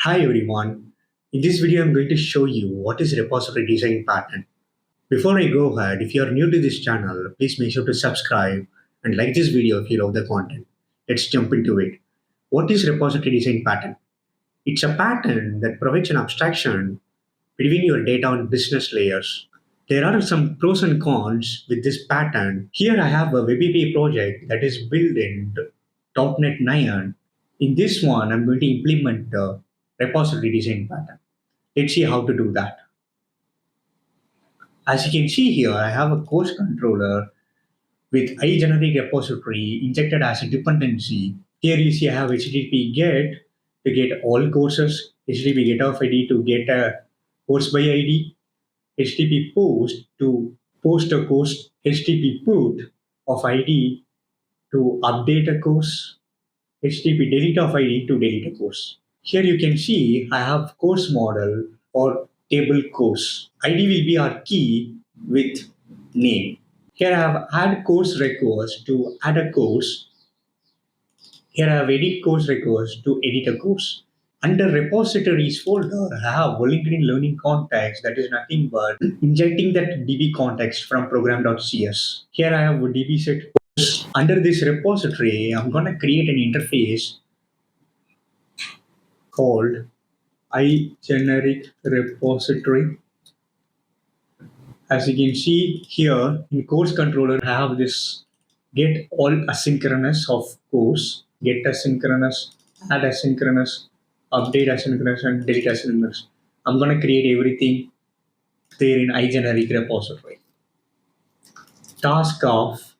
Hi everyone. In this video, I'm going to show you what is repository design pattern. Before I go ahead, if you are new to this channel, please make sure to subscribe and like this video if you love the content. Let's jump into it. What is repository design pattern? It's a pattern that provides an abstraction between your data and business layers. There are some pros and cons with this pattern. Here I have a WebAPI project that is built in .NET 9. In this one, I'm going to implement the repository design pattern. Let's see how to do that. As you can see here, I have a course controller with iGeneric repository injected as a dependency. Here you see I have HTTP get to get all courses, HTTP get of ID to get a course by ID, HTTP post to post a course, HTTP put of ID to update a course, HTTP delete of ID to delete a course. Here you can see I have course model or table course. ID will be our key with name. Here I have add course request to add a course. Here I have edit course request to edit a course. Under repositories folder, I have voluntary learning context that is nothing but injecting that DB context from program.cs. Here I have a DB set course. Under this repository, I'm going to create an interface called iGeneric repository. As you can see here in course controller, I have this get all asynchronous of course, get asynchronous, add asynchronous, update asynchronous, and delete asynchronous. I'm going to create everything there in iGeneric repository. Task of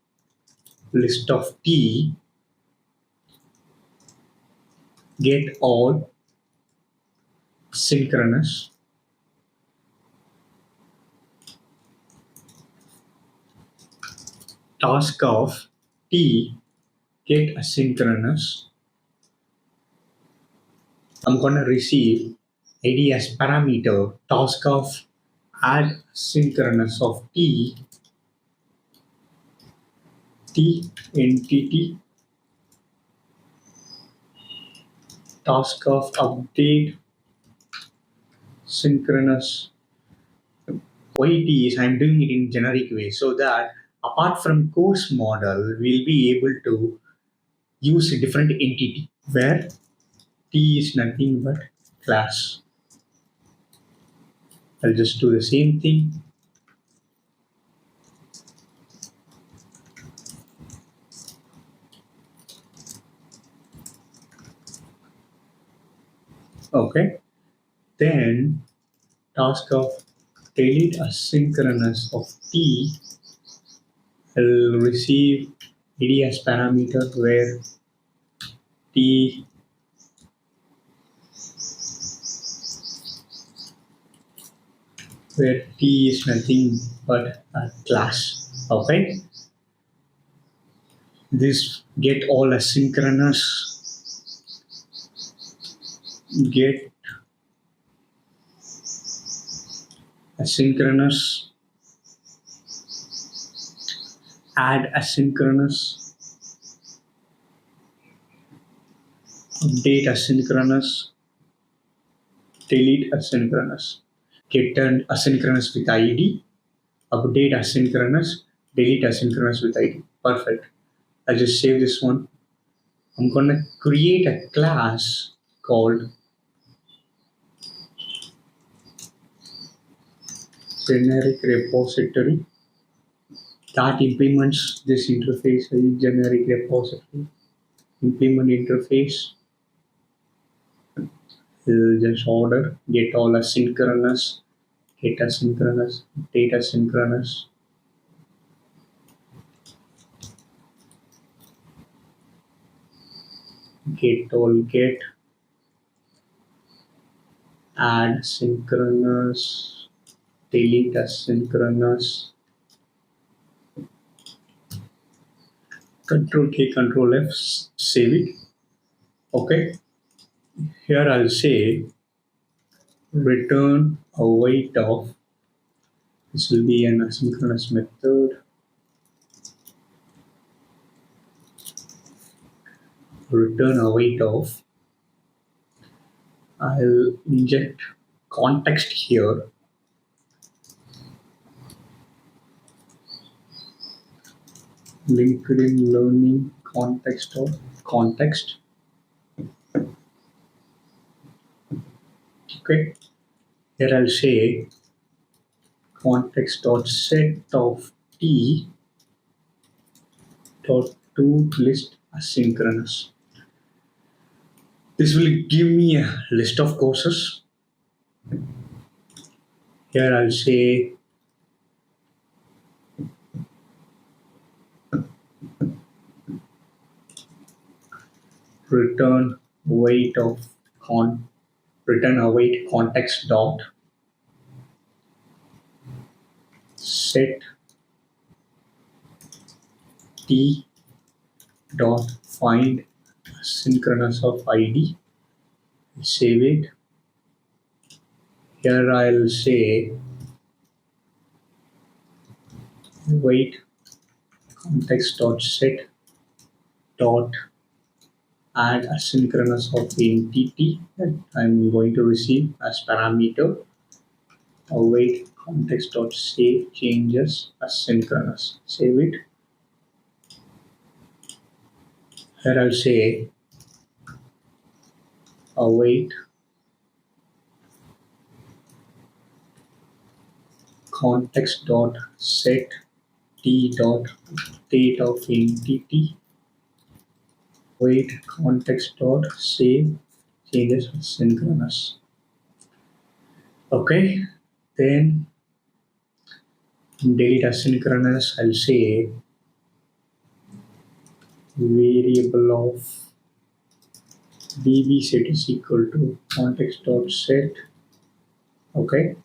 list of T, get all synchronous, task of T, get asynchronous. I'm going to receive ID as parameter, task of add synchronous of T entity, task of update synchronous. Why T is I'm doing it in generic way so that apart from course model, we'll be able to use a different entity where T is nothing but class. I'll just do the same thing. Okay. Then task of delete asynchronous of T, I'll receive ID as parameter where T is nothing but a class. Okay. This get all asynchronous, get asynchronous, add asynchronous, update asynchronous, delete asynchronous, get an asynchronous with ID, update asynchronous, delete asynchronous with ID. Perfect. I'll just save this one. I'm going to create a class called generic repository that implements this interface, generic repository, implement interface. Just order, get all asynchronous, get asynchronous, data synchronous. Get all get, add synchronous, delete asynchronous. Control K, Control F, save it. Okay. Here I'll say return a weight of, this will be an asynchronous method. Return a weight of I'll inject context here. LinkedIn learning context or context. Okay. Here I'll say context dot set of t dot to list asynchronous. This will give me a list of courses. Here I'll say return weight of return await context dot set t dot find asynchronous of id. Save it. Here I'll say wait context dot set dot add asynchronous of entity that I'm going to receive as parameter. Await context dot save changes asynchronous. Save it. Here I'll say await context dot set t dot date of entity. Wait context dot save changes asynchronous. Okay, then delete asynchronous. I'll say variable of db set is equal to context dot set. Okay,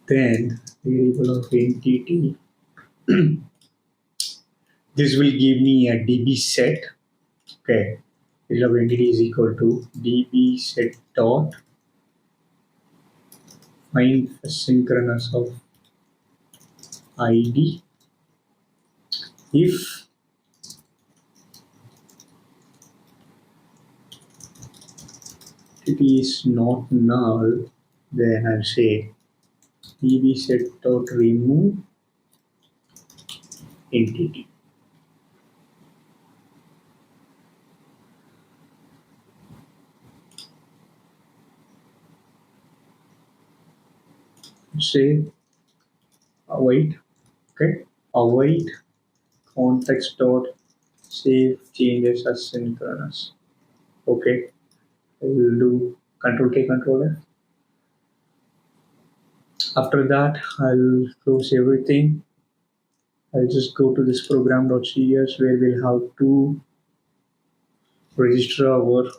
then variable of entity. This will give me a db set. Okay, variable of entity is equal to db set dot find asynchronous of id. If it is not null, then I'll say db set dot remove entity. Say await. Okay, await context dot save changes asynchronous. Okay, I will do Control K, Control F. After that, I'll close everything. I'll just go to this program.cs where we'll have to register our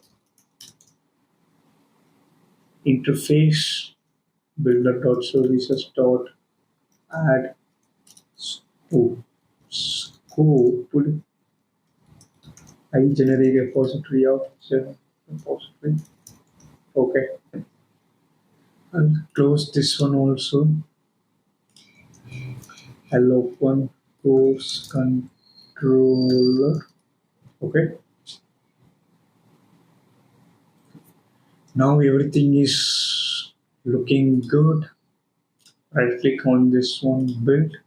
interface builder.services.add scope. I generate a repository of repository. Okay, I'll close this one also. I'll open course controller. Okay, now everything is looking good. Right click on this one, build.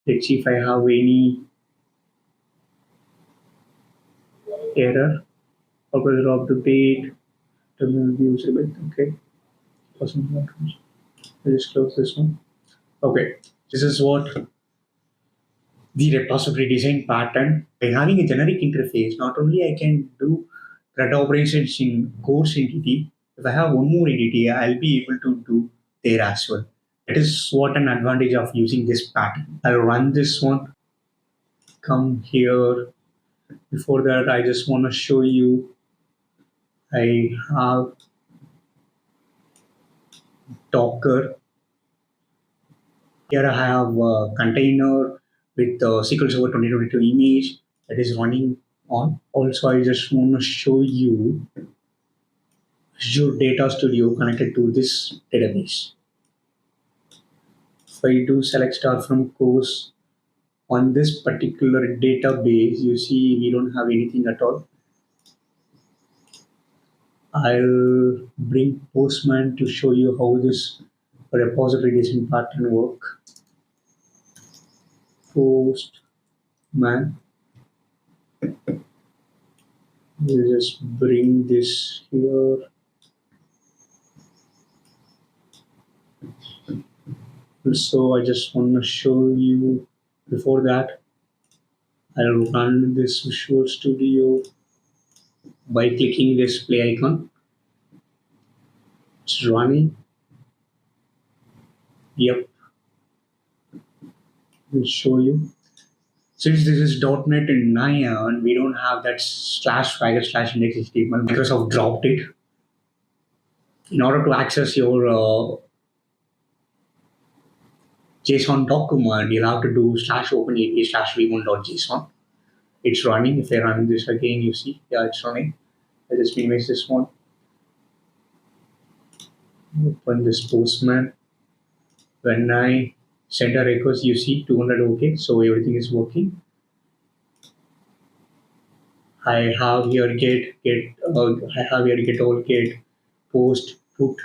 Let's see if I have any error. Always drop the date, terminal views a bit. Okay, person controls. I'll just close this one. Okay, this is what the repository design pattern. By having a generic interface, not only I can do CRUD operations in course entity, if I have one more entity, I'll be able to do there as well. That is what an advantage of using this pattern. I'll run this one, come here. Before that, I just want to show you, I have Docker. Here I have a container with the SqlServer 2022 image that is running on. Also, I just want to show you Azure Data Studio connected to this database. If I do select start from course, On this particular database, you see we don't have anything at all. I'll bring Postman to show you how this repository design pattern work. Postman. We'll just bring this here. So I just want to show you, before that, I'll run this Visual Studio by clicking this play icon. It's running. Yep. I'll show you. Since this is .NET and 9, we don't have that /file/index HTML. Microsoft dropped it. In order to access your JSON document, you'll have to do /openap/v1.json. It's running. If I run this again, you see, yeah, it's running. I just minimize this one. Open this Postman. When I send a request, you see 200 OK, so everything is working. I have here get all, get, post, put,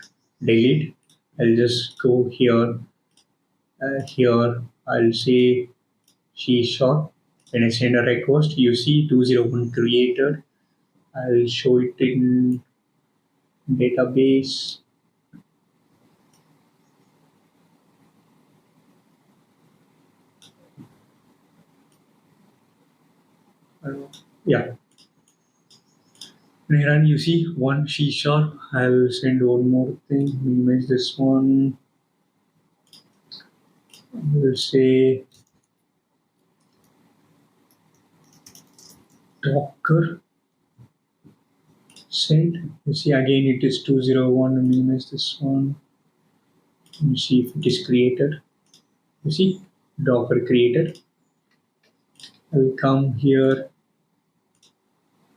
delete. I'll just go here. Here I'll say C#. When I send a request, you see 201 created. I'll show it in database. Yeah. When I run, you see one C#. I'll send one more thing. Minimize this one. We'll say Docker send. You see again it is 201. Minimize this one. You see if it is created. You see Docker created. I'll come here.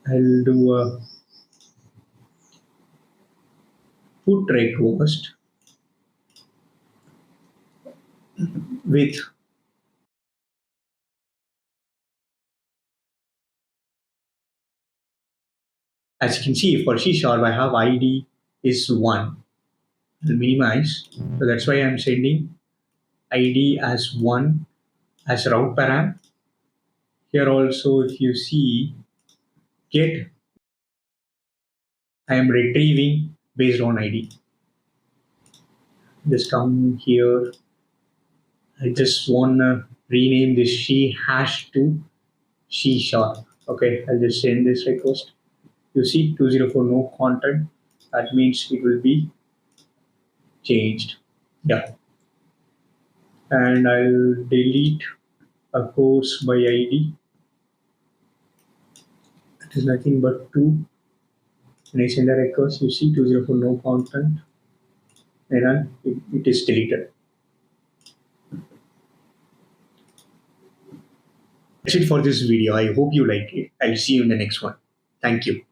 I'll do a put request with as you can see for C# I have ID is 1. I'll minimize. So that's why I'm sending ID as 1 as route param. Here also if you see get, I am retrieving based on ID. Just come here. I just wanna rename this C# to C#. Okay, I'll just send this request. You see 204 no content. That means it will be changed. Yeah. And I'll delete a course by ID. It is nothing but 2. When I send a request, you see 204 no content. And it is deleted. That's it for this video. I hope you like it. I'll see you in the next one. Thank you.